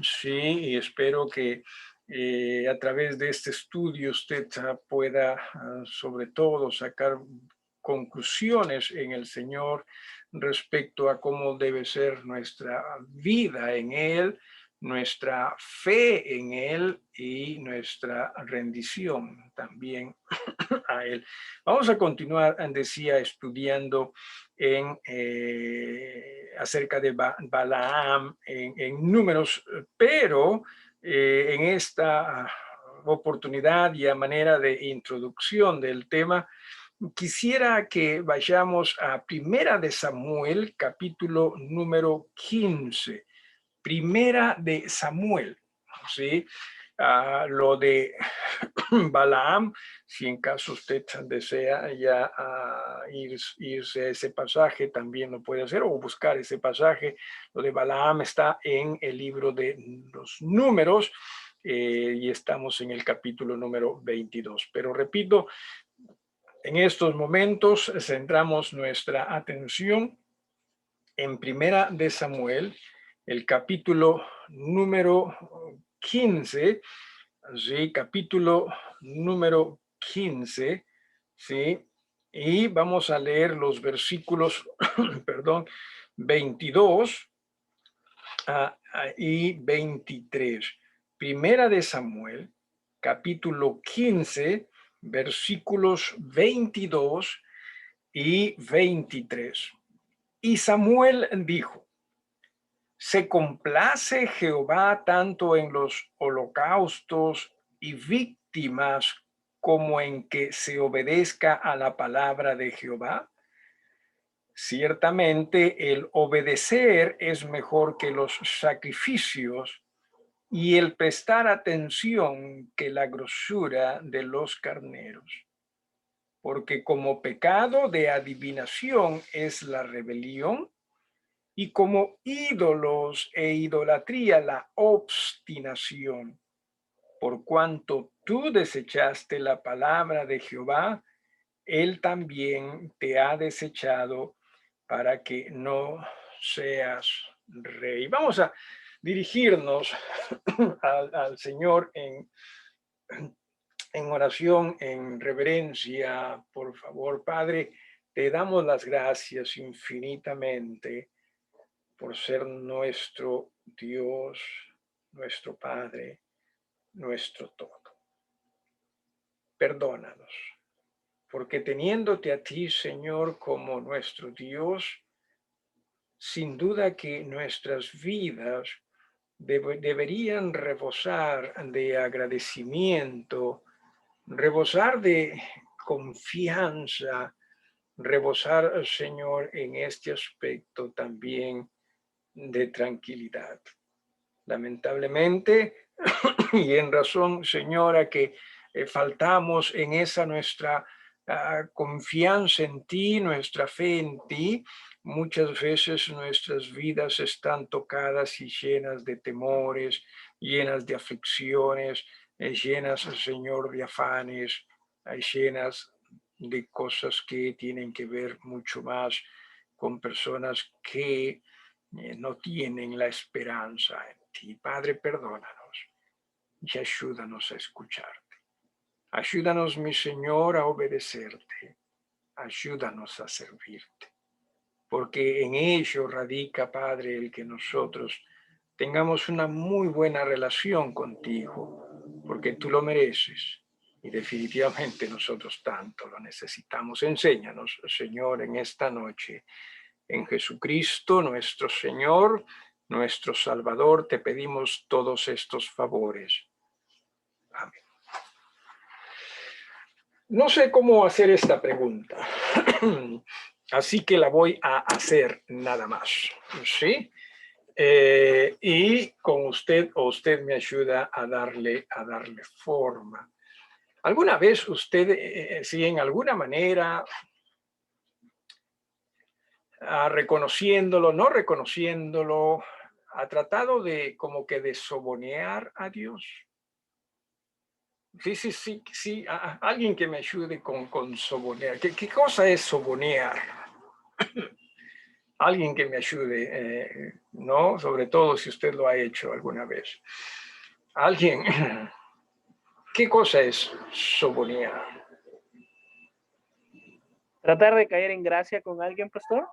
Sí, y espero que a través de este estudio usted pueda sobre todo sacar conclusiones en el Señor respecto a cómo debe ser nuestra vida en Él, nuestra fe en Él y nuestra rendición también a Él. Vamos a continuar, decía, estudiando acerca de Balaam en Números, pero en esta oportunidad y a manera de introducción del tema, quisiera que vayamos a Primera de Samuel, capítulo número 15. Primera de Samuel, ¿sí? Lo de Balaam, si en caso usted desea ya irse a ese pasaje, también lo puede hacer, o buscar ese pasaje. Lo de Balaam está en el libro de los Números, y estamos en el capítulo número 22. Pero repito, en estos momentos centramos nuestra atención en Primera de Samuel, el capítulo número 15, ¿sí? Capítulo número 15, ¿sí? Y vamos a leer los versículos, perdón, 22 y 23. Primera de Samuel, capítulo 15, versículos 22 y 23. Y Samuel dijo: ¿se complace Jehová tanto en los holocaustos y víctimas como en que se obedezca a la palabra de Jehová? Ciertamente el obedecer es mejor que los sacrificios, y el prestar atención que la grosura de los carneros. Porque como pecado de adivinación es la rebelión, y como ídolos e idolatría la obstinación. Por cuanto tú desechaste la palabra de Jehová, él también te ha desechado para que no seas rey. Vamos a dirigirnos al Señor en oración, en reverencia. Por favor, Padre, te damos las gracias infinitamente por ser nuestro Dios, nuestro Padre, nuestro todo. Perdónanos, porque teniéndote a ti, Señor, como nuestro Dios, sin duda que nuestras vidas deberían rebosar de agradecimiento, rebosar de confianza, rebosar, Señor, en este aspecto también de tranquilidad. Lamentablemente, y en razón, Señora, que faltamos en esa nuestra confianza en ti, nuestra fe en ti, muchas veces nuestras vidas están tocadas y llenas de temores, llenas de aflicciones, llenas, Señor, de afanes, llenas de cosas que tienen que ver mucho más con personas que no tienen la esperanza en ti. Padre, perdónanos y ayúdanos a escucharte. Ayúdanos, mi Señor, a obedecerte. Ayúdanos a servirte. Porque en ello radica, Padre, el que nosotros tengamos una muy buena relación contigo, porque tú lo mereces y definitivamente nosotros tanto lo necesitamos. Enséñanos, Señor, en esta noche. En Jesucristo, nuestro Señor, nuestro Salvador, te pedimos todos estos favores. Amén. No sé cómo hacer esta pregunta, así que la voy a hacer nada más, ¿sí? Y con usted o usted me ayuda a darle forma. ¿Alguna vez usted, si en alguna manera, reconociéndolo, no reconociéndolo, ha tratado de como que de sobonear a Dios? Sí. Alguien que me ayude con sobonear. ¿Qué cosa es sobonear? alguien que me ayude, ¿no? Sobre todo si usted lo ha hecho alguna vez. Alguien, ¿qué cosa es sobonear? Tratar de caer en gracia con alguien, pastor.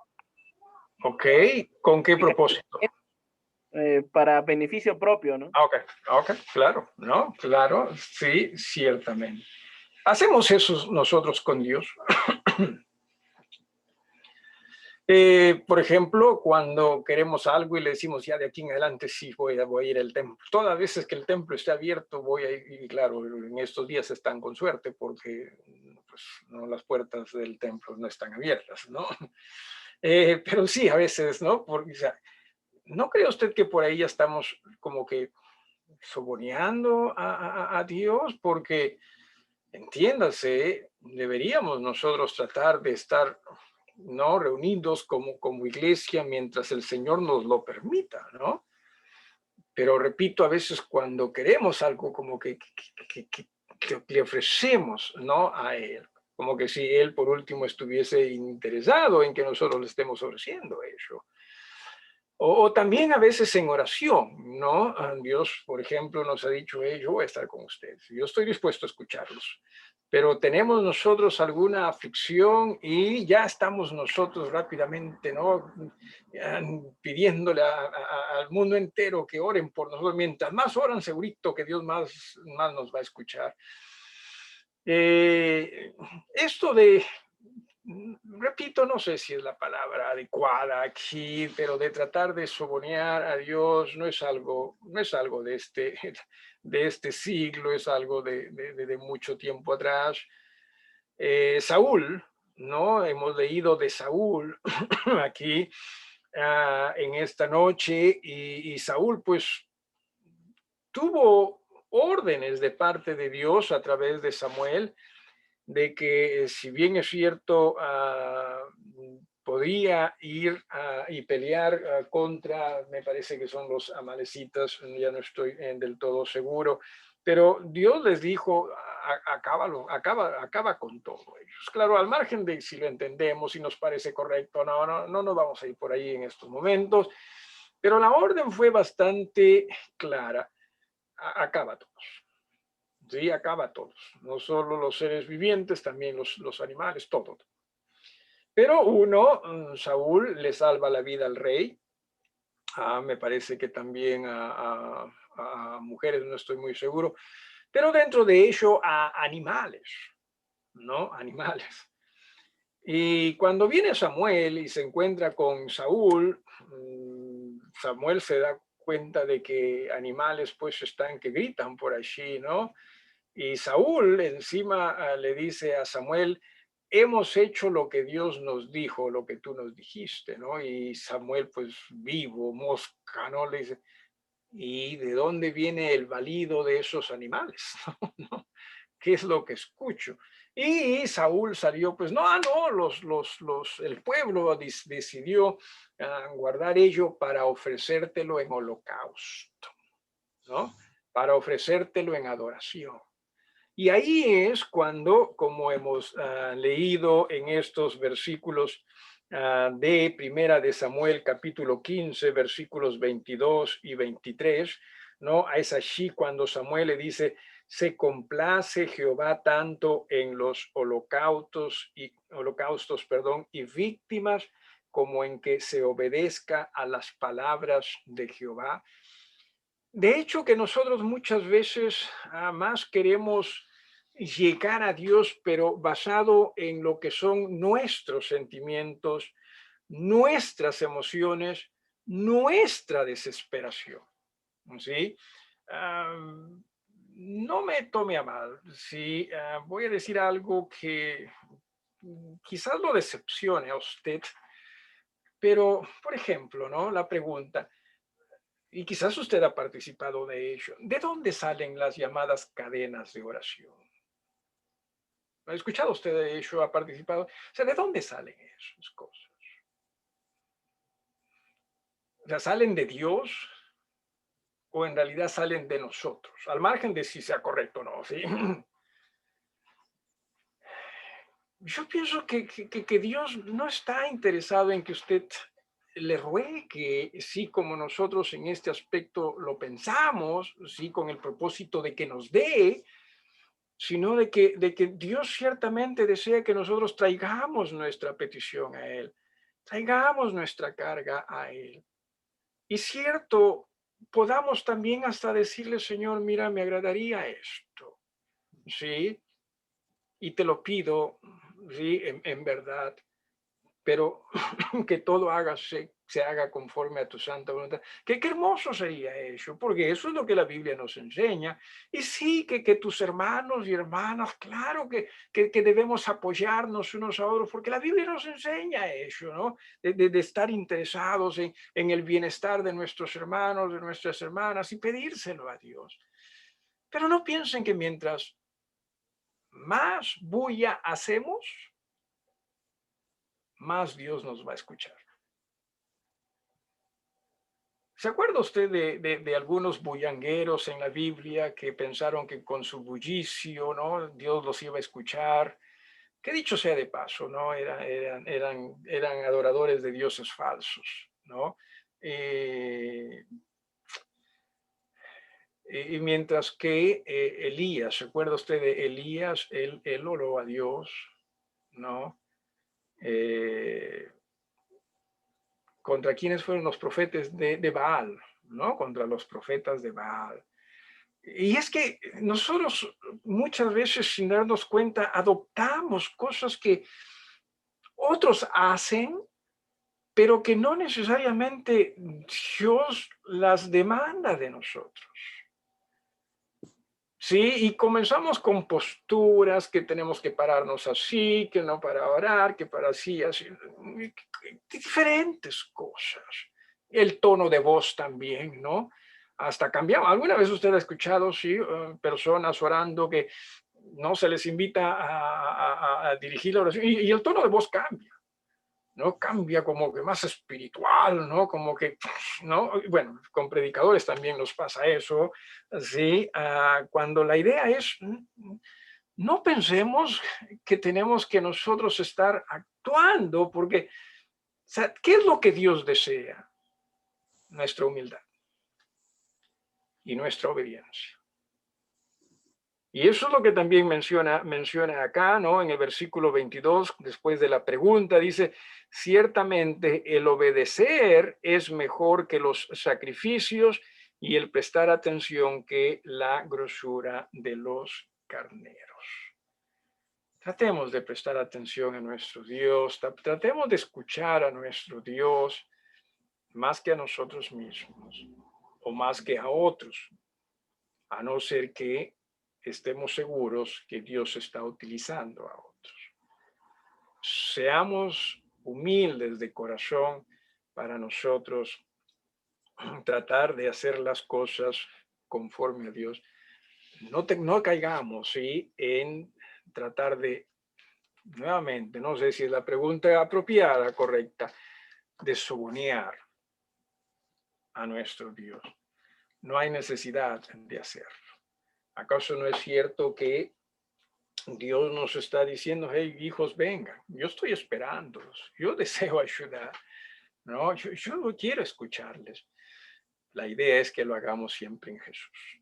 Ok, ¿con qué propósito? Para beneficio propio, ¿no? Ok, ok, claro, ¿no? Claro, sí, ciertamente. Hacemos eso nosotros con Dios. Por ejemplo, cuando queremos algo y le decimos ya de aquí en adelante sí voy a ir al templo. Todas las veces que el templo esté abierto voy a ir, y claro, en estos días están con suerte porque pues, no, las puertas del templo no están abiertas, ¿no? Pero sí, a veces, ¿no? Porque, o sea, ¿no cree usted que por ahí ya estamos como que soboneando a Dios? Porque, entiéndase, deberíamos nosotros tratar de estar no reunidos como iglesia mientras el Señor nos lo permita, ¿no? Pero repito, a veces cuando queremos algo como que le ofrecemos, ¿no? A Él, como que si Él por último estuviese interesado en que nosotros le estemos ofreciendo eso. O también a veces en oración, ¿no? Dios, por ejemplo, nos ha dicho, yo voy a estar con ustedes, yo estoy dispuesto a escucharlos, pero tenemos nosotros alguna aflicción y ya estamos nosotros rápidamente, ¿no? Pidiéndole al mundo entero que oren por nosotros. Mientras más oran, segurito que Dios más nos va a escuchar. Esto de repito, no sé si es la palabra adecuada aquí, pero de tratar de sobonear a Dios no es algo de este siglo, es algo de mucho tiempo atrás. Saúl, ¿no? Hemos leído de Saúl aquí en esta noche y Saúl pues tuvo órdenes de parte de Dios a través de Samuel de que si bien es cierto, podía ir y pelear contra, me parece que son los amalecitas, ya no estoy del todo seguro, pero Dios les dijo, acaba con todo ellos. Claro, al margen de si lo entendemos, si nos parece correcto, no nos vamos a ir por ahí en estos momentos, pero la orden fue bastante clara, acaba todos. Sí, acaba a todos, no solo los seres vivientes, también los animales, todo. Pero Saúl, le salva la vida al rey, me parece que también a mujeres, no estoy muy seguro, pero dentro de ello a animales, ¿no? Animales. Y cuando viene Samuel y se encuentra con Saúl, Samuel se da cuenta de que animales pues están que gritan por allí, ¿no? Y Saúl encima le dice a Samuel, hemos hecho lo que Dios nos dijo, lo que tú nos dijiste, ¿no? Y Samuel, pues vivo, mosca, ¿no? Le dice, ¿y de dónde viene el balido de esos animales? ¿No? ¿Qué es lo que escucho? Y Saúl salió, pues no, el pueblo decidió guardar ello para ofrecértelo en holocausto, ¿no? Para ofrecértelo en adoración. Y ahí es cuando, como hemos leído en estos versículos de Primera de Samuel, capítulo 15, versículos 22 y 23, ¿no? Es allí cuando Samuel le dice, se complace Jehová tanto en los holocaustos, y víctimas como en que se obedezca a las palabras de Jehová. De hecho, que nosotros muchas veces más queremos llegar a Dios, pero basado en lo que son nuestros sentimientos, nuestras emociones, nuestra desesperación. ¿Sí? No me tome a mal, sí, voy a decir algo que quizás lo decepcione a usted, pero, por ejemplo, ¿no? La pregunta, y quizás usted ha participado de ello. ¿De dónde salen las llamadas cadenas de oración? ¿Ha escuchado usted de ello? ¿Ha participado? O sea, ¿de dónde salen esas cosas? O sea, ¿salen de Dios o en realidad salen de nosotros? Al margen de si sea correcto o no, ¿sí? Yo pienso que Dios no está interesado en que usted le ruegue que sí, como nosotros en este aspecto lo pensamos, sí, con el propósito de que nos dé, sino de que Dios ciertamente desea que nosotros traigamos nuestra petición a Él, traigamos nuestra carga a Él. Y cierto, podamos también hasta decirle, Señor, mira, me agradaría esto, ¿sí? Y te lo pido, ¿sí? En verdad, pero que todo se haga conforme a tu santa voluntad. Qué hermoso sería eso, porque eso es lo que la Biblia nos enseña. Y sí, que tus hermanos y hermanas, claro que debemos apoyarnos unos a otros, porque la Biblia nos enseña eso, ¿no? De estar interesados en el bienestar de nuestros hermanos, de nuestras hermanas y pedírselo a Dios. Pero no piensen que mientras más bulla hacemos, más Dios nos va a escuchar. ¿Se acuerda usted de algunos bullangueros en la Biblia que pensaron que con su bullicio, ¿no? Dios los iba a escuchar? Que dicho sea de paso, ¿no? Eran adoradores de dioses falsos, ¿no? Eh, y mientras que Elías, ¿se acuerda usted de Elías? Él oró a Dios, ¿no? ¿Contra quiénes fueron los profetas de Baal? ¿No? Contra los profetas de Baal. Y es que nosotros muchas veces sin darnos cuenta adoptamos cosas que otros hacen, pero que no necesariamente Dios las demanda de nosotros. Sí, y comenzamos con posturas que tenemos que pararnos así, que no para orar, que para así, así, diferentes cosas. El tono de voz también, ¿no? Hasta cambiamos. ¿Alguna vez usted ha escuchado, sí, personas orando que no se les invita a dirigir la oración y el tono de voz cambia? ¿No? Cambia como que más espiritual, ¿no? Como que, ¿no? Bueno, con predicadores también nos pasa eso, ¿sí? Cuando la idea es, no pensemos que tenemos que nosotros estar actuando, porque, o sea, ¿qué es lo que Dios desea? Nuestra humildad y nuestra obediencia. Y eso es lo que también menciona acá, ¿no? En el versículo 22, después de la pregunta, dice, ciertamente el obedecer es mejor que los sacrificios y el prestar atención que la grosura de los carneros. Tratemos de prestar atención a nuestro Dios, tratemos de escuchar a nuestro Dios más que a nosotros mismos o más que a otros, a no ser que estemos seguros que Dios está utilizando a otros. Seamos humildes de corazón para nosotros tratar de hacer las cosas conforme a Dios. No caigamos, ¿sí?, en tratar de, nuevamente, no sé si es la pregunta apropiada, correcta, de sobonear a nuestro Dios. No hay necesidad de hacerlo. ¿Acaso no es cierto que Dios nos está diciendo, hey, hijos, vengan, yo estoy esperándolos, yo deseo ayudar, no, yo no quiero escucharles? La idea es que lo hagamos siempre en Jesús.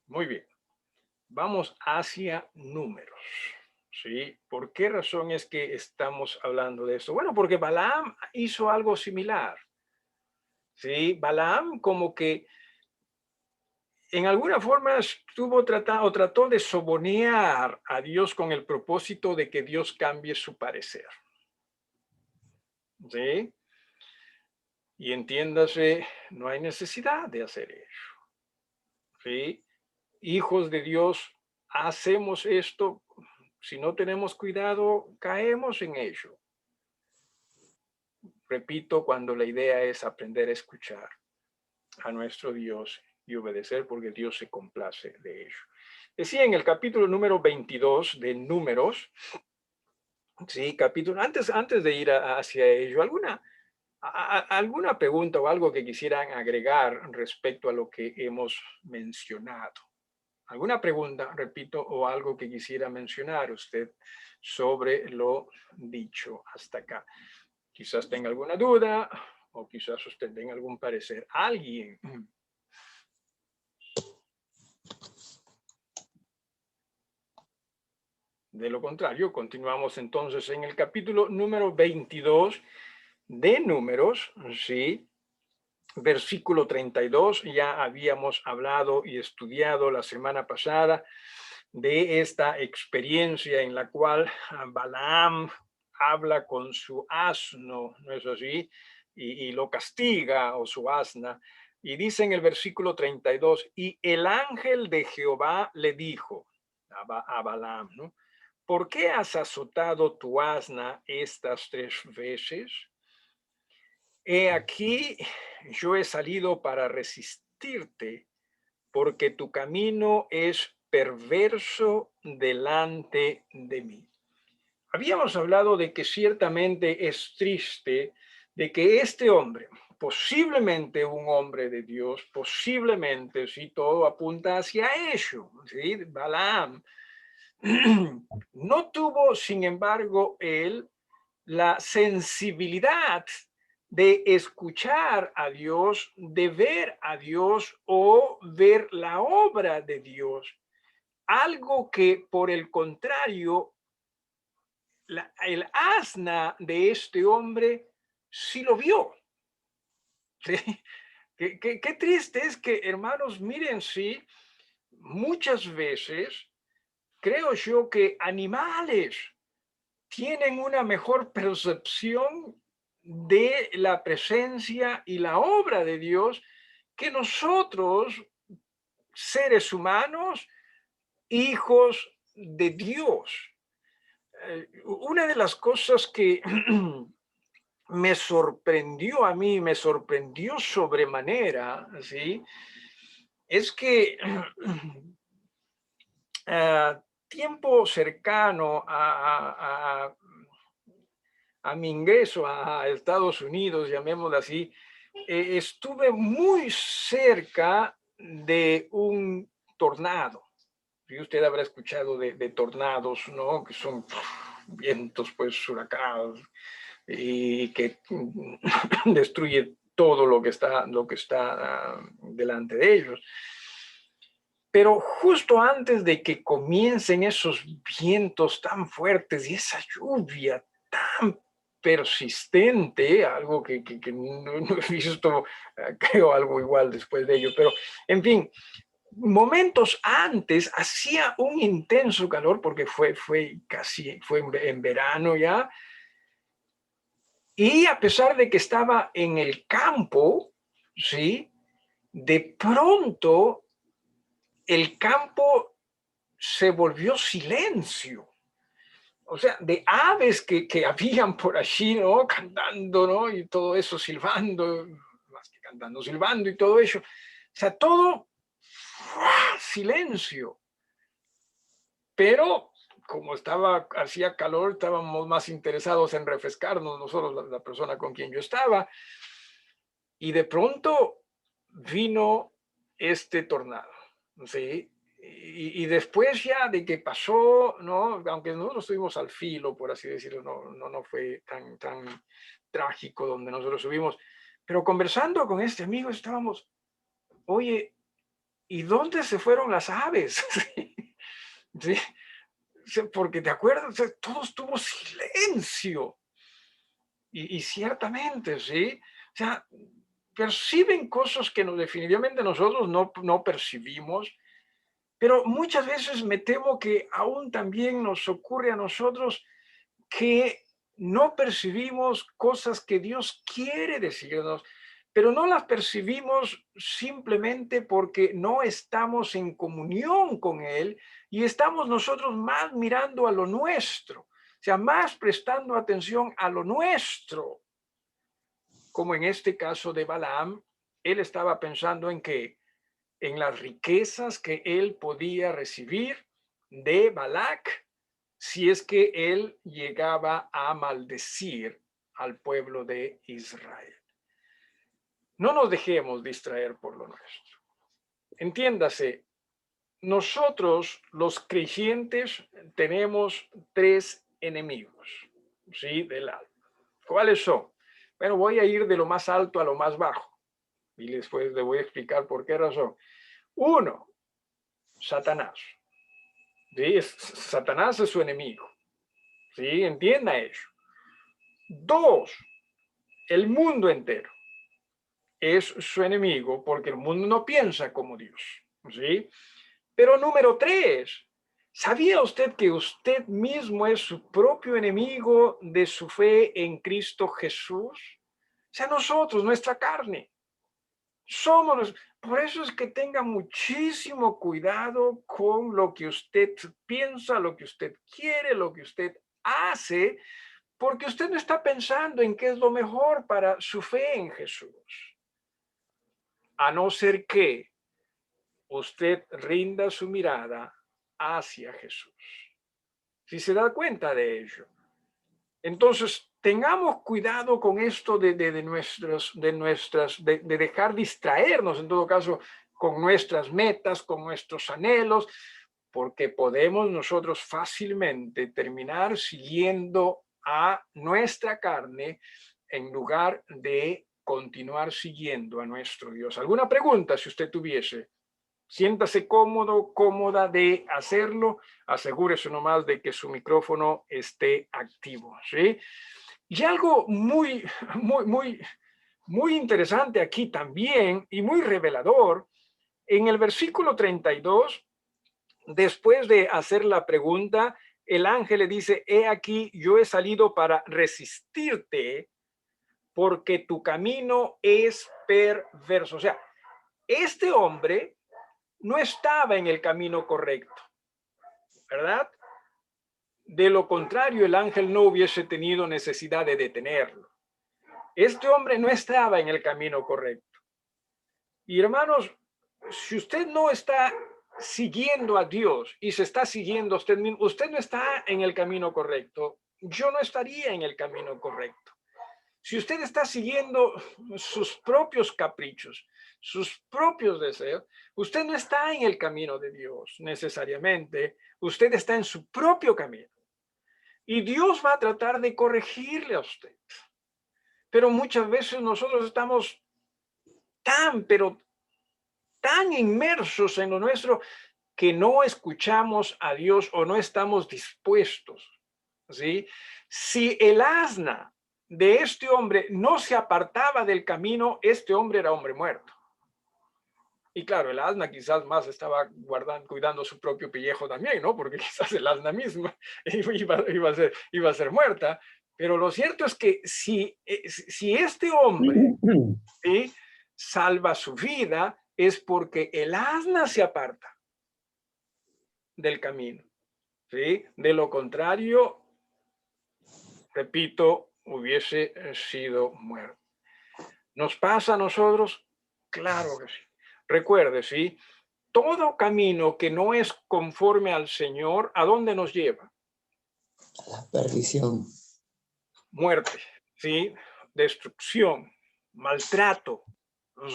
Muy bien, vamos hacia números, ¿sí? ¿Por qué razón es que estamos hablando de esto? Bueno, porque Balaam hizo algo similar, ¿sí? Balaam como que en alguna forma trató de sobornar a Dios con el propósito de que Dios cambie su parecer. ¿Sí? Y entiéndase, no hay necesidad de hacer eso. ¿Sí? Hijos de Dios, hacemos esto, si no tenemos cuidado, caemos en ello. Repito, cuando la idea es aprender a escuchar a nuestro Dios y obedecer, porque Dios se complace de ello. Decía en el capítulo número 22 de Números, sí, capítulo, antes de ir hacia ello, ¿alguna pregunta o algo que quisieran agregar respecto a lo que hemos mencionado? ¿Alguna pregunta, repito, o algo que quisiera mencionar usted sobre lo dicho hasta acá? Quizás tenga alguna duda O quizás usted tenga algún parecer. ¿Alguien? De lo contrario, continuamos entonces en el capítulo número 22 de Números, ¿sí? Versículo 32, ya habíamos hablado y estudiado la semana pasada de esta experiencia en la cual Balaam habla con su asno, ¿no es así? Y lo castiga, o su asna. Y dice en el versículo 32, y el ángel de Jehová le dijo a Balaam, ¿no? ¿Por qué has azotado tu asna estas 3 veces? He aquí, yo he salido para resistirte, porque tu camino es perverso delante de mí. Habíamos hablado de que ciertamente es triste de que este hombre, posiblemente un hombre de Dios, posiblemente, si todo apunta hacia ello, ¿sí? Balaam, no tuvo, sin embargo, él la sensibilidad de escuchar a Dios, de ver a Dios o ver la obra de Dios. Algo que, por el contrario, el asna de este hombre sí lo vio. ¿Sí? Qué triste es que, hermanos, miren, sí, muchas veces creo yo que animales tienen una mejor percepción de la presencia y la obra de Dios que nosotros, seres humanos, hijos de Dios. Una de las cosas que me sorprendió a mí, me sorprendió sobremanera, ¿sí? Es que tiempo cercano a mi ingreso a Estados Unidos, llamémoslo así, estuve muy cerca de un tornado. Y usted habrá escuchado de tornados, ¿no? Que son vientos, pues, huracanes, y que destruye todo lo que está delante de ellos. Pero justo antes de que comiencen esos vientos tan fuertes y esa lluvia tan persistente, algo que no he visto, creo algo igual después de ello, pero en fin, momentos antes hacía un intenso calor porque fue en verano ya, y a pesar de que estaba en el campo, ¿sí? De pronto el campo se volvió silencio. O sea, de aves que habían por allí, ¿no? Cantando, ¿no? Y todo eso, silbando, más que cantando, silbando y todo eso. O sea, todo silencio. Pero como hacía calor, estábamos más interesados en refrescarnos nosotros, la persona con quien yo estaba. Y de pronto vino este tornado, ¿sí? Y después ya de que pasó, ¿no? Aunque nosotros estuvimos al filo, por así decirlo, no fue tan trágico donde nosotros subimos, pero conversando con este amigo estábamos, oye, ¿y dónde se fueron las aves? ¿Sí? Porque te acuerdas, o sea, todo estuvo silencio. Y ciertamente, ¿sí? O sea, perciben cosas que definitivamente nosotros no percibimos, pero muchas veces me temo que aún también nos ocurre a nosotros que no percibimos cosas que Dios quiere decirnos, pero no las percibimos simplemente porque no estamos en comunión con Él y estamos nosotros más mirando a lo nuestro, o sea, más prestando atención a lo nuestro, como en este caso de Balaam. Él estaba pensando en que en las riquezas que él podía recibir de Balac si es que él llegaba a maldecir al pueblo de Israel. No nos dejemos distraer por lo nuestro. Entiéndase, nosotros los creyentes tenemos 3 enemigos, ¿sí? Del alma. ¿Cuáles son? Bueno, voy a ir de lo más alto a lo más bajo. Y después le voy a explicar por qué razón. Uno, Satanás. ¿Sí? Satanás es su enemigo. ¿Sí? Entienda eso. Dos, el mundo entero es su enemigo porque el mundo no piensa como Dios. ¿Sí? Pero número tres, ¿sabía usted que usted mismo es su propio enemigo de su fe en Cristo Jesús? O sea, nosotros, nuestra carne, somos. Por eso es que tenga muchísimo cuidado con lo que usted piensa, lo que usted quiere, lo que usted hace, porque usted no está pensando en qué es lo mejor para su fe en Jesús. A no ser que usted rinda su mirada hacia Jesús. Si se da cuenta de ello. Entonces, tengamos cuidado con esto de dejar distraernos, en todo caso, con nuestras metas, con nuestros anhelos, porque podemos nosotros fácilmente terminar siguiendo a nuestra carne en lugar de continuar siguiendo a nuestro Dios. ¿Alguna pregunta si usted tuviese? Siéntase cómodo, cómoda de hacerlo. Asegúrese nomás de que su micrófono esté activo, ¿sí? Y algo muy interesante aquí también y muy revelador, en el versículo 32, después de hacer la pregunta, el ángel le dice, he aquí, yo he salido para resistirte porque tu camino es perverso. O sea, este hombre no estaba en el camino correcto, ¿verdad? De lo contrario, el ángel no hubiese tenido necesidad de detenerlo. Este hombre no estaba en el camino correcto. Y hermanos, si usted no está siguiendo a Dios y se está siguiendo a usted mismo, usted no está en el camino correcto. Yo no estaría en el camino correcto. Si usted está siguiendo sus propios caprichos, sus propios deseos, usted no está en el camino de Dios necesariamente, usted está en su propio camino. Y Dios va a tratar de corregirle a usted. Pero muchas veces nosotros estamos pero tan inmersos en lo nuestro que no escuchamos a Dios o no estamos dispuestos. ¿Sí? Si el asna de este hombre no se apartaba del camino, este hombre era hombre muerto. Y claro, el asna quizás más estaba cuidando su propio pellejo también, ¿no? Porque quizás el asna mismo iba a ser muerta. Pero lo cierto es que si este hombre, ¿sí?, salva su vida, es porque el asna se aparta del camino, ¿sí? De lo contrario, repito, hubiese sido muerto. ¿Nos pasa a nosotros? Claro que sí. Recuerde, ¿sí? Todo camino que no es conforme al Señor, ¿a dónde nos lleva? A la perdición. Muerte, ¿sí? Destrucción, maltrato,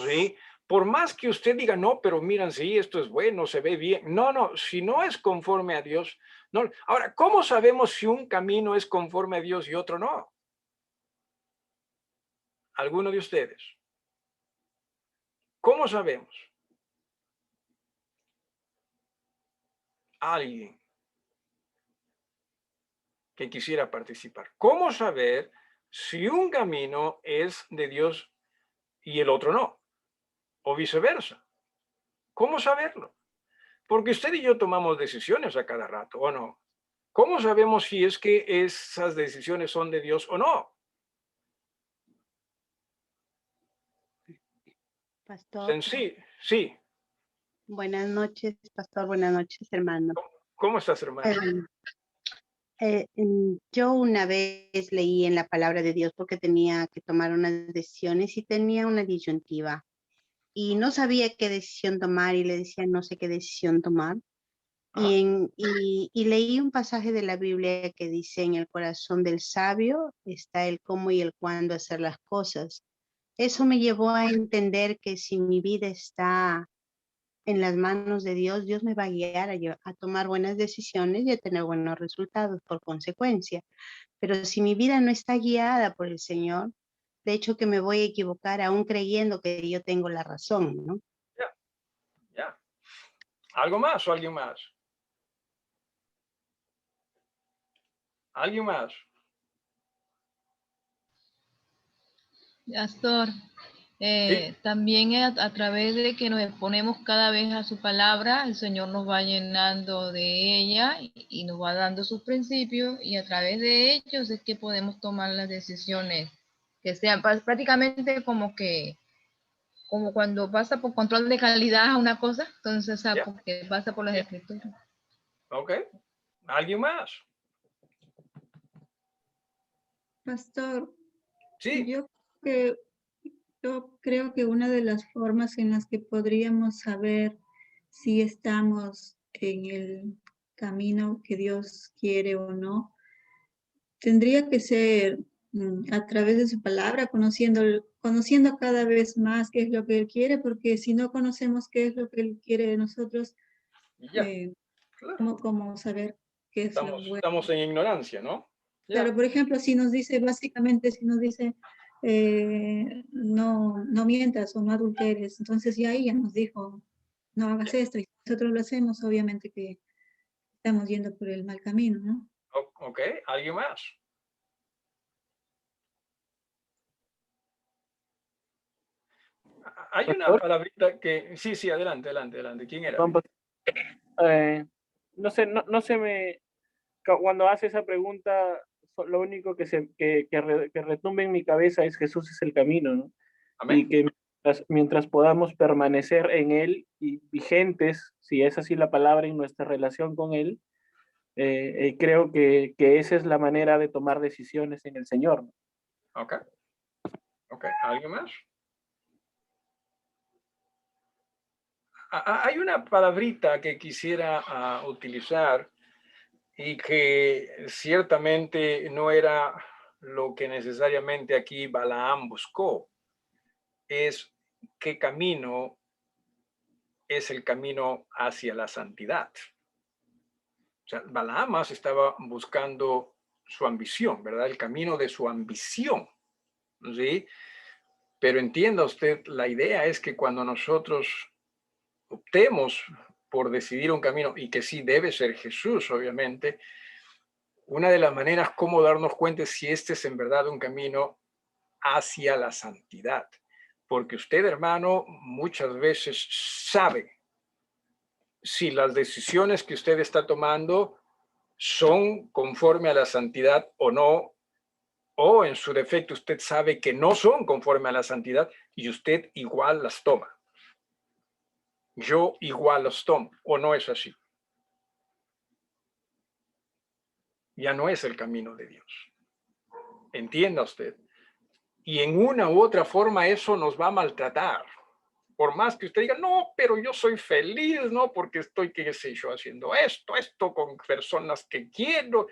¿sí? Por más que usted diga, no, pero miran, sí, esto es bueno, se ve bien. No, si no es conforme a Dios, no. Ahora, ¿cómo sabemos si un camino es conforme a Dios y otro no? ¿Alguno de ustedes? ¿Cómo sabemos? Alguien que quisiera participar. ¿Cómo saber si un camino es de Dios y el otro no? O viceversa. ¿Cómo saberlo? Porque usted y yo tomamos decisiones a cada rato, ¿o no? ¿Cómo sabemos si es que esas decisiones son de Dios o no? Pastor, Sí. buenas noches, pastor, buenas noches, hermano. ¿Cómo estás, hermano? Yo una vez leí en la palabra de Dios porque tenía que tomar unas decisiones y tenía una disyuntiva y no sabía qué decisión tomar y le decía no sé qué decisión tomar. Y leí un pasaje de la Biblia que dice en el corazón del sabio está el cómo y el cuándo hacer las cosas. Eso me llevó a entender que si mi vida está en las manos de Dios, Dios me va a guiar a tomar buenas decisiones y a tener buenos resultados por consecuencia. Pero si mi vida no está guiada por el Señor, de hecho que me voy a equivocar aún creyendo que yo tengo la razón, ¿no? Ya. ¿Algo más o alguien más? ¿Alguien más? Pastor, Sí. también a través de que nos exponemos cada vez a su palabra, el Señor nos va llenando de ella y nos va dando sus principios, y a través de ellos es que podemos tomar las decisiones que sean prácticamente como cuando pasa por control de calidad a una cosa, entonces, o sea, Ya. porque pasa por las escrituras. Ok. ¿Alguien más? Pastor, Sí. que, yo creo que una de las formas en las que podríamos saber si estamos en el camino que Dios quiere o no, tendría que ser a través de su palabra, conociendo cada vez más qué es lo que Él quiere, porque si no conocemos qué es lo que Él quiere de nosotros, Ya. Claro. ¿cómo saber qué es lo bueno? Estamos en ignorancia, ¿no? Ya. Claro, por ejemplo, si nos dice, no mientas o no adulteres, entonces ya ella nos dijo, no hagas esto, y si nosotros lo hacemos, obviamente que estamos yendo por el mal camino, ¿no? Ok. ¿Alguien más? Hay una Pastor, palabrita que... Sí, adelante. ¿Quién era? perdón, no se me, cuando hace esa pregunta, lo único que retumba en mi cabeza es Jesús es el camino, ¿no? Y Amén. que mientras podamos permanecer en Él y vigentes, si es así la palabra, en nuestra relación con Él, creo que esa es la manera de tomar decisiones en el Señor, ¿no? Ok. ¿Alguien más? Hay una palabrita que quisiera utilizar y que ciertamente no era lo que necesariamente aquí Balaam buscó. Es qué camino es el camino hacia la santidad. O sea, Balaam más estaba buscando su ambición, ¿verdad? El camino de su ambición, ¿sí? Pero entienda usted, la idea es que cuando nosotros optemos por decidir un camino, y que sí debe ser Jesús, obviamente, una de las maneras como darnos cuenta es si este es en verdad un camino hacia la santidad. Porque usted, hermano, muchas veces sabe si las decisiones que usted está tomando son conforme a la santidad o no, o en su defecto usted sabe que no son conforme a la santidad y usted igual las toma. Yo igual las tomo, o no es así. Ya no es el camino de Dios. Entienda usted. Y en una u otra forma eso nos va a maltratar. Por más que usted diga, no, pero yo soy feliz, ¿no? Porque estoy, qué sé yo, haciendo esto con personas que quiero.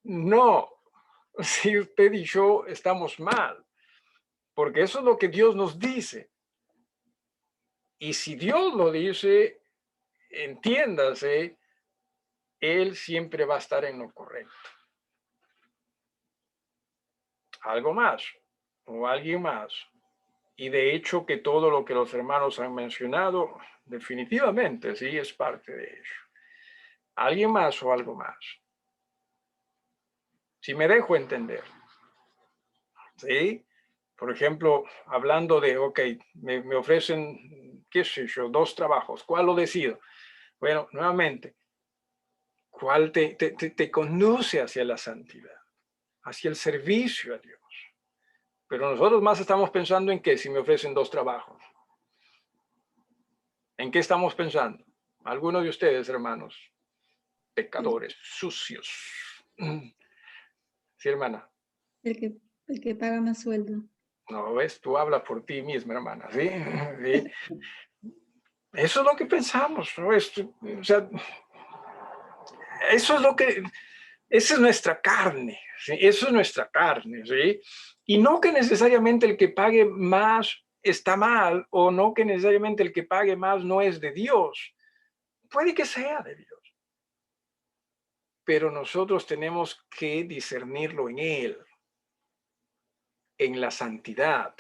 No, si usted y yo estamos mal, porque eso es lo que Dios nos dice. Y si Dios lo dice, entiéndase, Él siempre va a estar en lo correcto. Algo más o alguien más. Y de hecho que todo lo que los hermanos han mencionado, definitivamente sí es parte de ello. ¿Alguien más o algo más? Si me dejo entender. ¿Sí? Por ejemplo, hablando de, ok, me ofrecen, qué sé yo, 2 trabajos. ¿Cuál lo decido? Bueno, nuevamente, ¿cuál te conduce hacia la santidad? Hacia el servicio a Dios. Pero nosotros más estamos pensando en qué si me ofrecen 2 trabajos. ¿En qué estamos pensando? Algunos de ustedes, hermanos, pecadores, sucios. Sí, hermana. El que paga más sueldo. No, ves, tú hablas por ti misma, hermana. ¿Sí? ¿Sí? Eso es lo que pensamos, ¿no? O sea, eso es lo que, esa es nuestra carne, ¿sí? Eso es nuestra carne, ¿sí? Y no que necesariamente el que pague más está mal, o no que necesariamente el que pague más no es de Dios. Puede que sea de Dios. Pero nosotros tenemos que discernirlo en Él. en la santidad.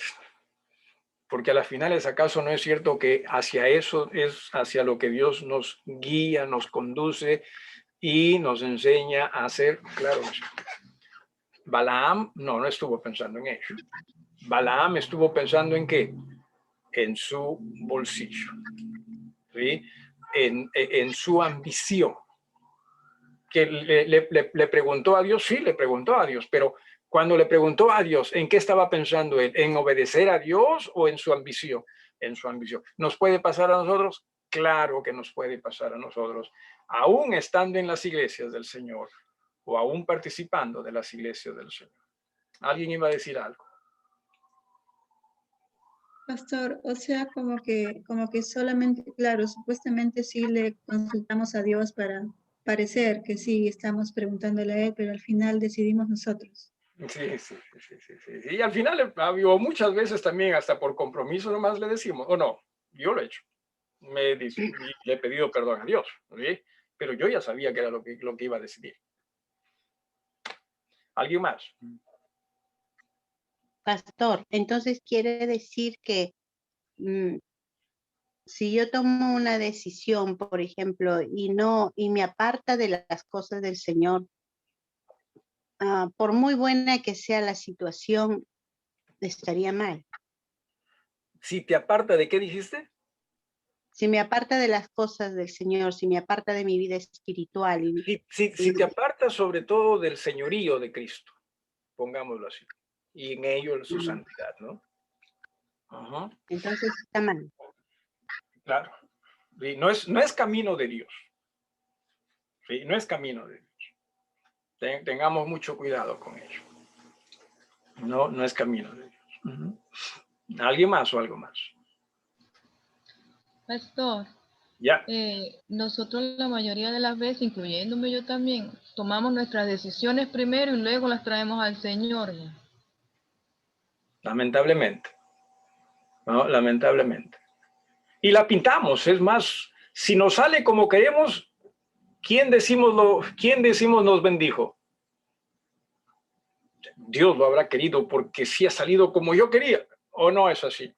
Porque a las finales, ¿acaso no es cierto que hacia eso es hacia lo que Dios nos guía, nos conduce y nos enseña a hacer? Claro, Balaam no estuvo pensando en ello. Balaam estuvo pensando en qué? En su bolsillo, ¿sí? En su ambición. Que le preguntó a Dios, sí, le preguntó a Dios, pero cuando le preguntó a Dios, ¿en qué estaba pensando él? ¿En obedecer a Dios o en su ambición? En su ambición. ¿Nos puede pasar a nosotros? Claro que nos puede pasar a nosotros, aún estando en las iglesias del Señor o aún participando de las iglesias del Señor. ¿Alguien iba a decir algo? Pastor, o sea, como que solamente, claro, supuestamente sí le consultamos a Dios para parecer que sí estamos preguntándole a Él, pero al final decidimos nosotros. Sí. Y al final, o muchas veces también, hasta por compromiso nomás le decimos, o no, yo lo he hecho. Le he pedido perdón a Dios, ¿sí? Pero yo ya sabía que era lo que iba a decidir. ¿Alguien más? Pastor, entonces quiere decir que si yo tomo una decisión, por ejemplo, y me aparta de las cosas del Señor, por muy buena que sea la situación, estaría mal. Si te aparta de qué dijiste, Si me aparta de las cosas del Señor, si me aparta de mi vida espiritual. si te apartas sobre todo del señorío de Cristo, pongámoslo así, y en ello su santidad, ¿no? Ajá. Entonces está mal. Claro. ¿Sí? No es camino de Dios. ¿Sí? No es camino de Dios. Tengamos mucho cuidado con ello. No es camino de Dios. ¿Alguien más o algo más? Pastor, Ya. nosotros la mayoría de las veces, incluyéndome yo también, tomamos nuestras decisiones primero y luego las traemos al Señor. Lamentablemente. ¿No? Lamentablemente. Y la pintamos, es más, si nos sale como queremos, ¿quién decimos nos bendijo? Dios lo habrá querido porque sí ha salido como yo quería, ¿o no es así?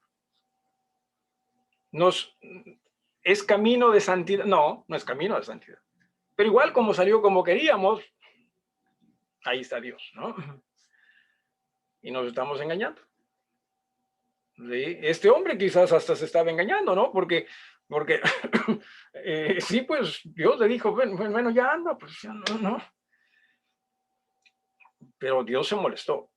¿Es camino de santidad? No es camino de santidad. Pero igual como salió como queríamos, ahí está Dios, ¿no? Y nos estamos engañando. ¿Sí? Este hombre quizás hasta se estaba engañando, ¿no? Porque sí, pues Dios le dijo, bueno, ya anda, pues ya no. Pero Dios se molestó,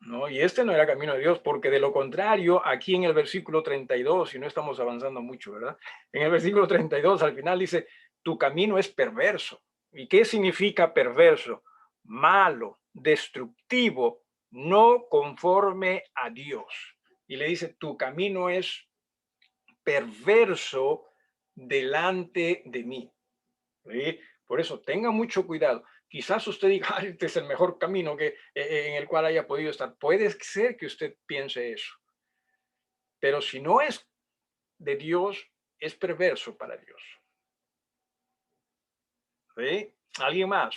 ¿no? Y este no era camino de Dios, porque de lo contrario, aquí en el versículo 32, y no estamos avanzando mucho, ¿verdad? En el versículo 32 al final dice, tu camino es perverso. ¿Y qué significa perverso? Malo, destructivo, no conforme a Dios. Y le dice, tu camino es perverso delante de mí. ¿Sí? Por eso, tenga mucho cuidado. Quizás usted diga, este es el mejor camino en el cual haya podido estar. Puede ser que usted piense eso. Pero si no es de Dios, es perverso para Dios. ¿Sí? ¿Alguien más?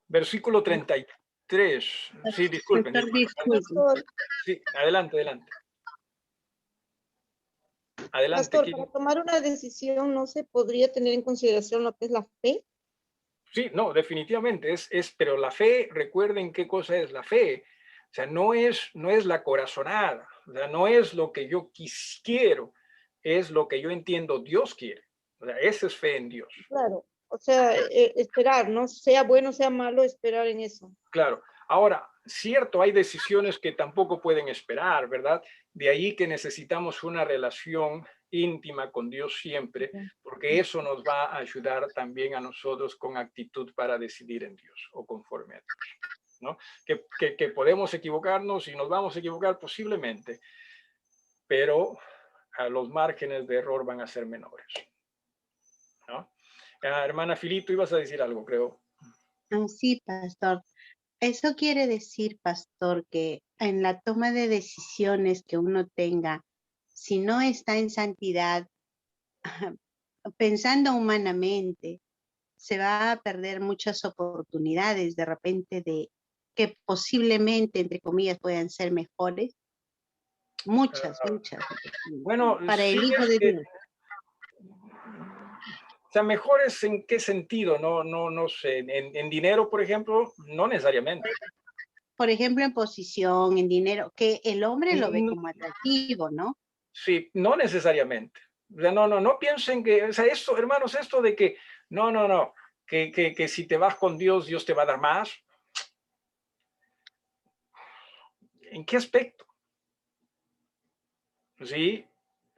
Versículo 33. Sí, disculpen. Sí, adelante. Adelante. Pastor, para tomar una decisión no se podría tener en consideración lo que es la fe. Sí, no, definitivamente pero la fe, recuerden qué cosa es la fe. O sea, no es la corazonada, o sea, no es lo que yo quiero, es lo que yo entiendo Dios quiere. O sea, esa es fe en Dios. Claro, o sea, esperar, no sea bueno, sea malo, esperar en eso. Claro. Ahora, cierto, hay decisiones que tampoco pueden esperar, ¿verdad? De ahí que necesitamos una relación íntima con Dios siempre, porque eso nos va a ayudar también a nosotros con actitud para decidir en Dios o conforme a Dios, ¿no? Que podemos equivocarnos y nos vamos a equivocar posiblemente, pero los márgenes de error van a ser menores, ¿no? Hermana Filito, ibas a decir algo, creo. Sí, pastor. Eso quiere decir, pastor, que en la toma de decisiones que uno tenga, si no está en santidad, pensando humanamente, se va a perder muchas oportunidades de repente que posiblemente, entre comillas, puedan ser mejores? Muchas. Bueno, Para el sí, Hijo es de que, Dios. o sea, mejores en qué sentido, no sé. En dinero, por ejemplo, no necesariamente. Por ejemplo, en posición, en dinero, que el hombre lo ve Mm, como atractivo, ¿no? Sí, no necesariamente. O sea, no piensen que, o sea, esto, hermanos, esto de que, no, que si te vas con Dios, Dios te va a dar más. ¿En qué aspecto? ¿Sí?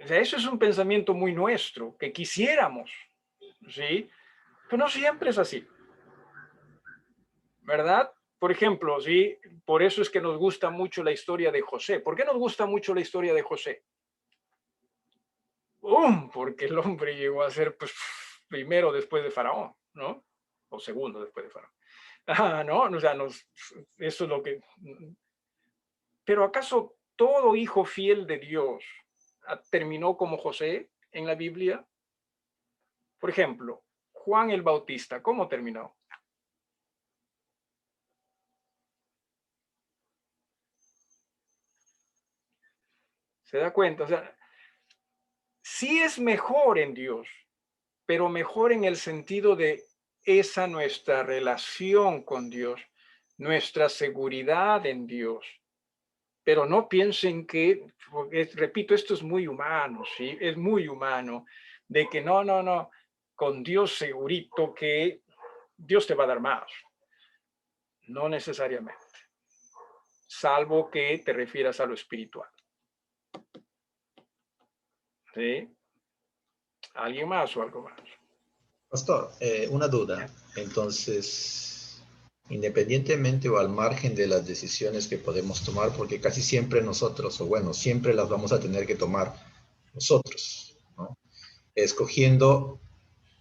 O sea, eso es un pensamiento muy nuestro, que quisiéramos, ¿sí? Pero no siempre es así, ¿verdad? Por ejemplo, ¿sí? Por eso es que nos gusta mucho la historia de José. ¿Por qué nos gusta mucho la historia de José? Porque el hombre llegó a ser, pues, primero después de Faraón, ¿no? O segundo después de Faraón. No, o sea, eso es lo que... Pero ¿acaso todo hijo fiel de Dios terminó como José en la Biblia? Por ejemplo, Juan el Bautista, ¿cómo terminó? ¿Se da cuenta? O sea, sí es mejor en Dios, pero mejor en el sentido de esa nuestra relación con Dios, nuestra seguridad en Dios. Pero no piensen que, porque, repito, esto es muy humano, ¿sí? Es muy humano, de que no, con Dios segurito que Dios te va a dar más. No necesariamente, salvo que te refieras a lo espiritual. ¿Sí? ¿Alguien más o algo más? Pastor, una duda. Entonces, independientemente o al margen de las decisiones que podemos tomar, porque casi siempre nosotros, o bueno, siempre las vamos a tener que tomar nosotros, ¿no? Escogiendo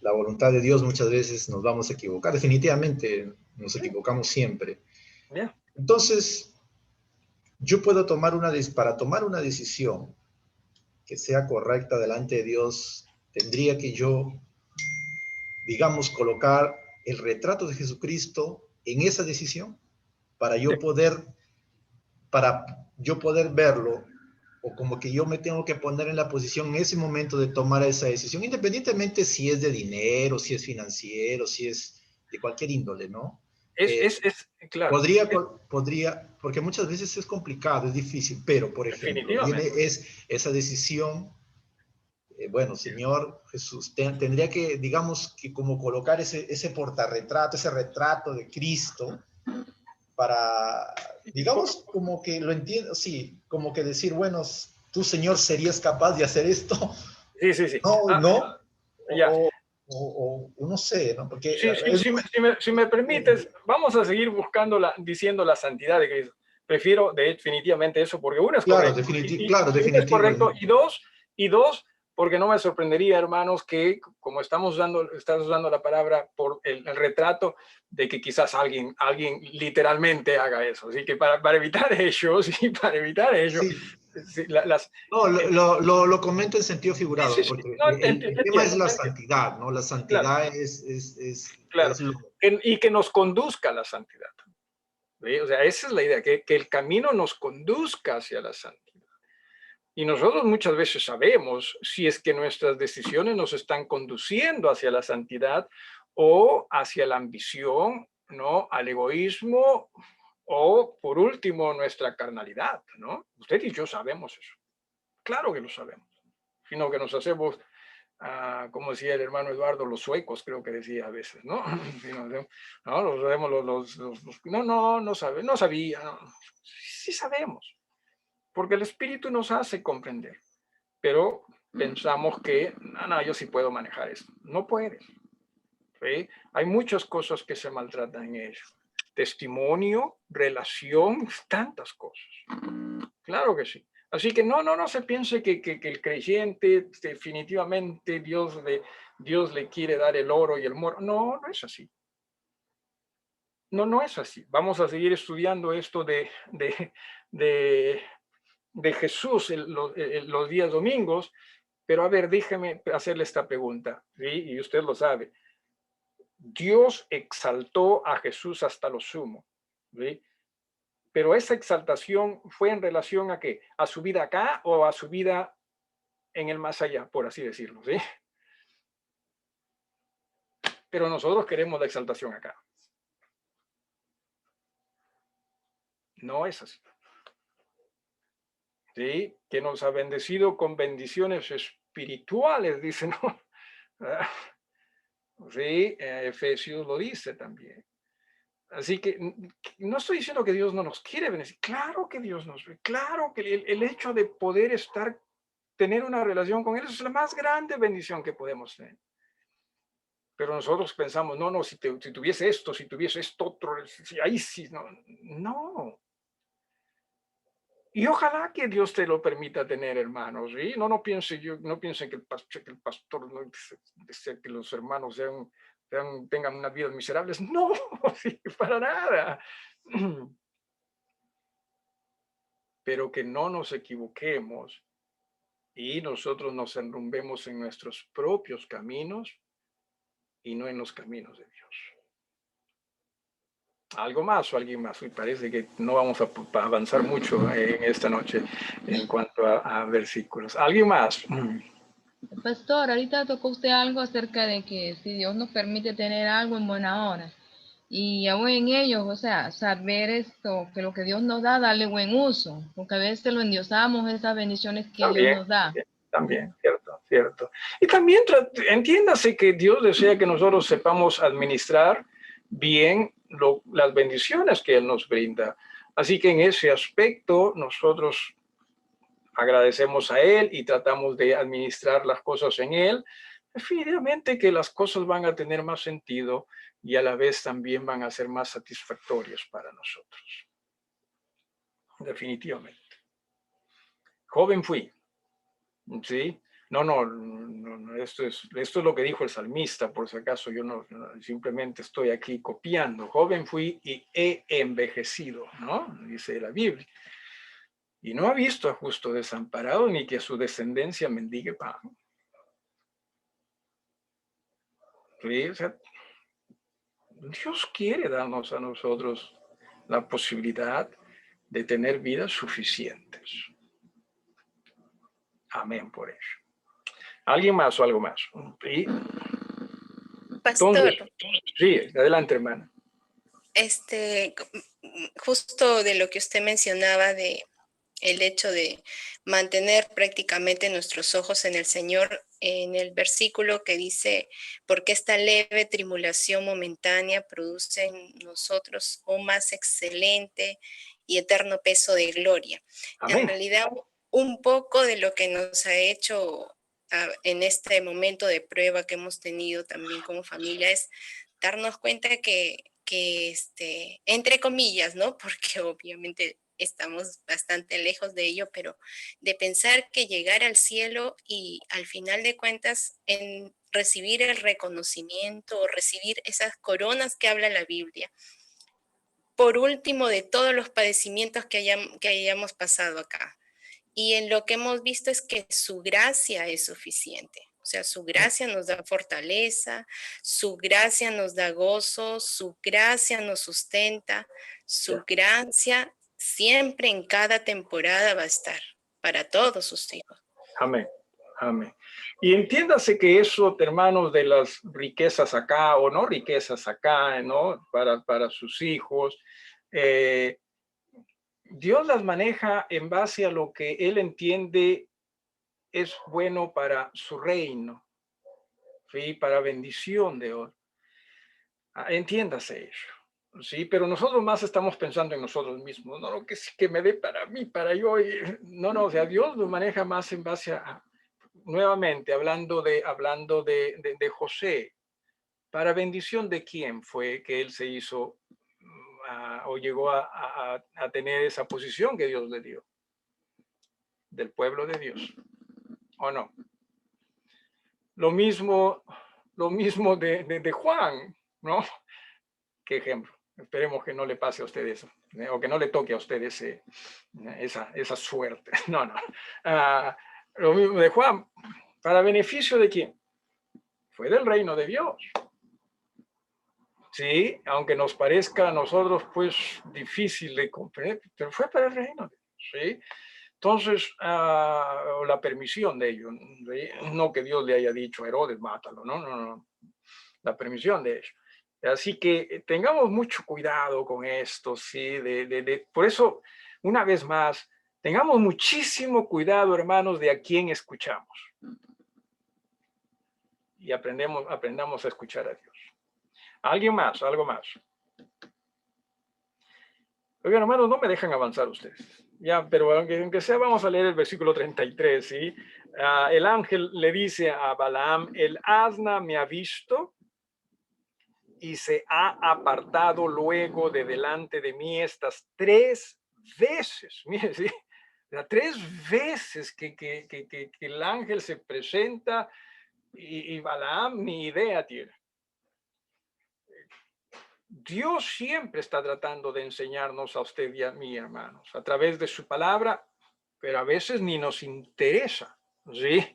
la voluntad de Dios muchas veces nos vamos a equivocar, definitivamente nos equivocamos siempre. Yeah. Entonces, yo puedo para tomar una decisión que sea correcta delante de Dios, tendría que yo, digamos, colocar el retrato de Jesucristo en esa decisión para yo poder, verlo, o como que yo me tengo que poner en la posición en ese momento de tomar esa decisión, independientemente si es de dinero, si es financiero, si es de cualquier índole, ¿no? Claro. Podría, porque muchas veces es complicado, es difícil, pero, por ejemplo, viene esa decisión. Bueno, Señor Jesús, tendría que, digamos, que como colocar ese portarretrato, ese retrato de Cristo, para, digamos, como que lo entiendo, sí, como que decir, bueno, tú, Señor, serías capaz de hacer esto. Sí. No, Ya. o no sé, ¿no? Porque Sí, si me permites, vamos a seguir buscando, diciendo la santidad de Cristo. Prefiero definitivamente eso, porque uno es claro, correcto. claro, Uno es definitivo. correcto, y dos, porque no me sorprendería, hermanos, que como estás usando la palabra por el retrato, de que quizás alguien literalmente haga eso. Así que para evitar ello, sí, sí, no, lo comento en sentido figurado, sí, porque no, el tema es la santidad, ¿no? La santidad claro. es lo... Y que nos conduzca a la santidad. ¿Sí? O sea, esa es la idea, que el camino nos conduzca hacia la santidad. Y nosotros muchas veces sabemos si es que nuestras decisiones nos están conduciendo hacia la santidad o hacia la ambición, ¿no? Al egoísmo o, por último, nuestra carnalidad, ¿no? Usted y yo sabemos eso. Claro que lo sabemos. Sino que nos hacemos, como decía el hermano Eduardo, los suecos, creo que decía a veces, ¿no? No sabía. No. Sí sabemos, porque el Espíritu nos hace comprender, pero pensamos que, no, yo sí puedo manejar esto. No puedes. ¿Sí? Hay muchas cosas que se maltratan en ello. Testimonio, relación, tantas cosas. Claro que sí. Así que no se piense que el creyente definitivamente Dios le quiere dar el oro y el moro. No es así. No es así. Vamos a seguir estudiando esto de Jesús los días domingos, pero a ver, déjeme hacerle esta pregunta, ¿sí? Y usted lo sabe. Dios exaltó a Jesús hasta lo sumo, ¿sí? Pero esa exaltación fue en relación a ¿qué? ¿A su vida acá o a su vida en el más allá, por así decirlo, ¿sí? Pero nosotros queremos la exaltación acá. No es así. ¿Sí? Que nos ha bendecido con bendiciones espirituales, dice, ¿no? Sí, Efesios lo dice también. Así que no estoy diciendo que Dios no nos quiere bendecir. Claro que Dios nos ve. Claro que el hecho de poder tener una relación con Él es la más grande bendición que podemos tener. Pero nosotros pensamos, no, si tuviese esto otro, ahí sí, no. No. Y ojalá que Dios te lo permita tener, hermanos. ¿Sí? No piense que el pastor no desea que los hermanos tengan unas vidas miserables. No, sí, para nada. Pero que no nos equivoquemos y nosotros nos enrumbemos en nuestros propios caminos y no en los caminos de Dios. ¿Algo más o alguien más? Me parece que no vamos a avanzar mucho en esta noche en cuanto a versículos. ¿Alguien más? Pastor, ahorita tocó usted algo acerca de que si Dios nos permite tener algo en buena hora y aún en ellos, o sea, saber esto, que lo que Dios nos da, darle buen uso, porque a veces lo endiosamos, esas bendiciones que Dios nos da. También, cierto. Y también entiéndase que Dios desea que nosotros sepamos administrar bien las bendiciones que Él nos brinda. Así que en ese aspecto nosotros agradecemos a Él y tratamos de administrar las cosas en Él. Definitivamente que las cosas van a tener más sentido y a la vez también van a ser más satisfactorias para nosotros. Definitivamente. Joven fui. ¿Sí? No, esto es lo que dijo el salmista, por si acaso yo no simplemente estoy aquí copiando. Joven fui y he envejecido, ¿no? Dice la Biblia. Y no ha visto a justo desamparado ni que a su descendencia mendigue pan. ¿Sí? O sea, Dios quiere darnos a nosotros la posibilidad de tener vidas suficientes. Amén por ello. ¿Alguien más o algo más? ¿Sí? Pastor. Entonces, sí, adelante, hermana. Justo de lo que usted mencionaba de el hecho de mantener prácticamente nuestros ojos en el Señor, en el versículo que dice, porque esta leve tribulación momentánea produce en nosotros un más excelente y eterno peso de gloria. Amén. En realidad, un poco de lo que nos ha hecho en este momento de prueba que hemos tenido también como familia es darnos cuenta que entre comillas, ¿no? Porque obviamente estamos bastante lejos de ello, pero de pensar que llegar al cielo y al final de cuentas en recibir el reconocimiento o recibir esas coronas que habla la Biblia, por último de todos los padecimientos que hayamos pasado acá. Y en lo que hemos visto es que su gracia es suficiente. O sea, su gracia nos da fortaleza, su gracia nos da gozo, su gracia nos sustenta, su gracia siempre en cada temporada va a estar para todos sus hijos. Amén, amén. Y entiéndase que eso, hermanos, de las riquezas acá o no riquezas acá, ¿no? Para sus hijos, Dios las maneja en base a lo que Él entiende es bueno para su reino, ¿sí? Para bendición de Dios. Entiéndase eso, ¿sí? Pero nosotros más estamos pensando en nosotros mismos, no lo que me dé para mí, para yo. No, o sea, Dios lo maneja más en base a, nuevamente, hablando de José, para bendición de quién fue que él se hizo o llegó a tener esa posición que Dios le dio, del pueblo de Dios, ¿o no? Lo mismo de Juan, ¿no? ¿Qué ejemplo? Esperemos que no le pase a ustedes o que no le toque a ustedes esa suerte. No. Lo mismo de Juan, ¿para beneficio de quién? Fue del reino de Dios. Sí, aunque nos parezca a nosotros pues difícil de comprender, pero fue para el reino de Dios, ¿sí? Entonces, la permisión de ellos, ¿sí? No que Dios le haya dicho a Herodes, mátalo, no, la permisión de ellos. Así que tengamos mucho cuidado con esto, ¿sí? Por eso, una vez más, tengamos muchísimo cuidado, hermanos, de a quién escuchamos. Y aprendamos a escuchar a Dios. ¿Alguien más? ¿Algo más? Oigan, hermanos, no me dejan avanzar ustedes. Ya, pero aunque sea, vamos a leer el versículo 33, ¿sí? El ángel le dice a Balaam, el asna me ha visto y se ha apartado luego de delante de mí estas 3 veces. Mire, ¿sí? 3 veces que el ángel se presenta y Balaam ni idea tiene. Dios siempre está tratando de enseñarnos a usted y a mí, hermanos, a través de su palabra, pero a veces ni nos interesa, ¿sí?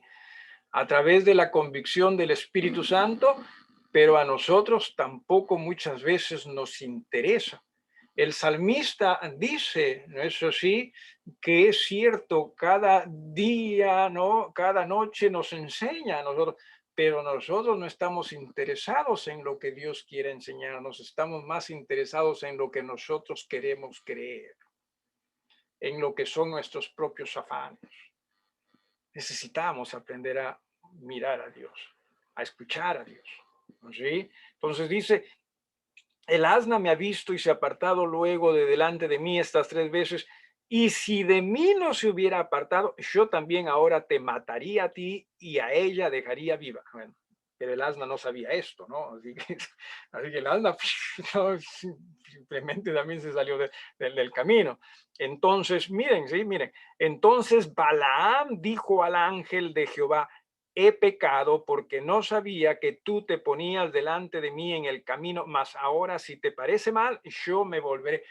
A través de la convicción del Espíritu Santo, pero a nosotros tampoco muchas veces nos interesa. El salmista dice, ¿no es así? Que es cierto, cada día, ¿no? Cada noche nos enseña a nosotros, pero nosotros no estamos interesados en lo que Dios quiere enseñarnos, estamos más interesados en lo que nosotros queremos creer, en lo que son nuestros propios afanes. Necesitamos aprender a mirar a Dios, a escuchar a Dios, ¿sí? Entonces dice, el asna me ha visto y se ha apartado luego de delante de mí estas 3 veces, y si de mí no se hubiera apartado, yo también ahora te mataría a ti y a ella dejaría viva. Bueno, pero el asna no sabía esto, ¿no? Así que el asna no, simplemente también se salió del camino. Entonces, miren, sí, miren. Entonces Balaam dijo al ángel de Jehová, he pecado porque no sabía que tú te ponías delante de mí en el camino, mas ahora si te parece mal, yo me volveré.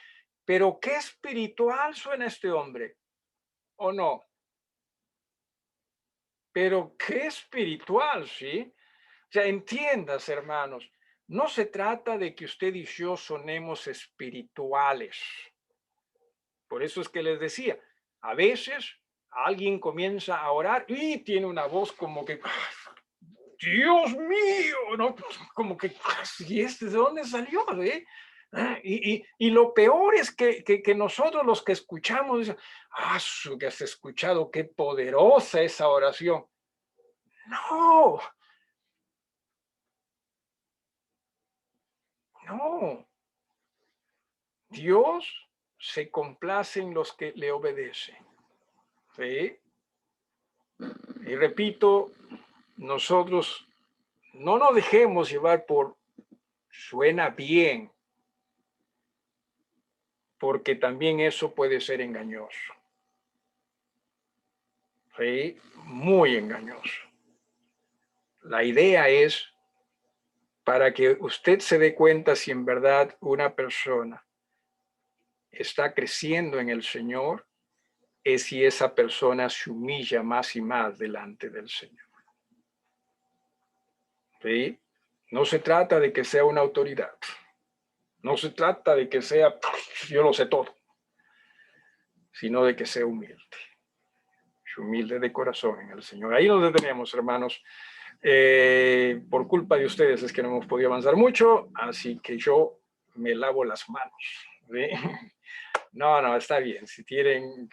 Pero qué espiritual suena este hombre, ¿o no? Pero qué espiritual, ¿sí? O sea, entiendas, hermanos, no se trata de que usted y yo sonemos espirituales. Por eso es que les decía, a veces alguien comienza a orar y tiene una voz como que, Dios mío, ¿no? Como que, ¿y este de dónde salió? ¿Eh? Y lo peor es que nosotros los que escuchamos, dicen, que has escuchado, qué poderosa esa oración. No, no. Dios se complace en los que le obedecen. ¿Sí? Y repito, nosotros no nos dejemos llevar por suena bien, porque también eso puede ser engañoso. ¿Sí? Muy engañoso. La idea es para que usted se dé cuenta si en verdad una persona está creciendo en el Señor, es si esa persona se humilla más y más delante del Señor. ¿Sí? No se trata de que sea una autoridad. No se trata de que sea, yo lo sé todo, sino de que sea humilde. Humilde de corazón en el Señor. Ahí nos detenemos, hermanos. Por culpa de ustedes es que no hemos podido avanzar mucho, así que yo me lavo las manos. ¿Sí? No, está bien. Si quieren...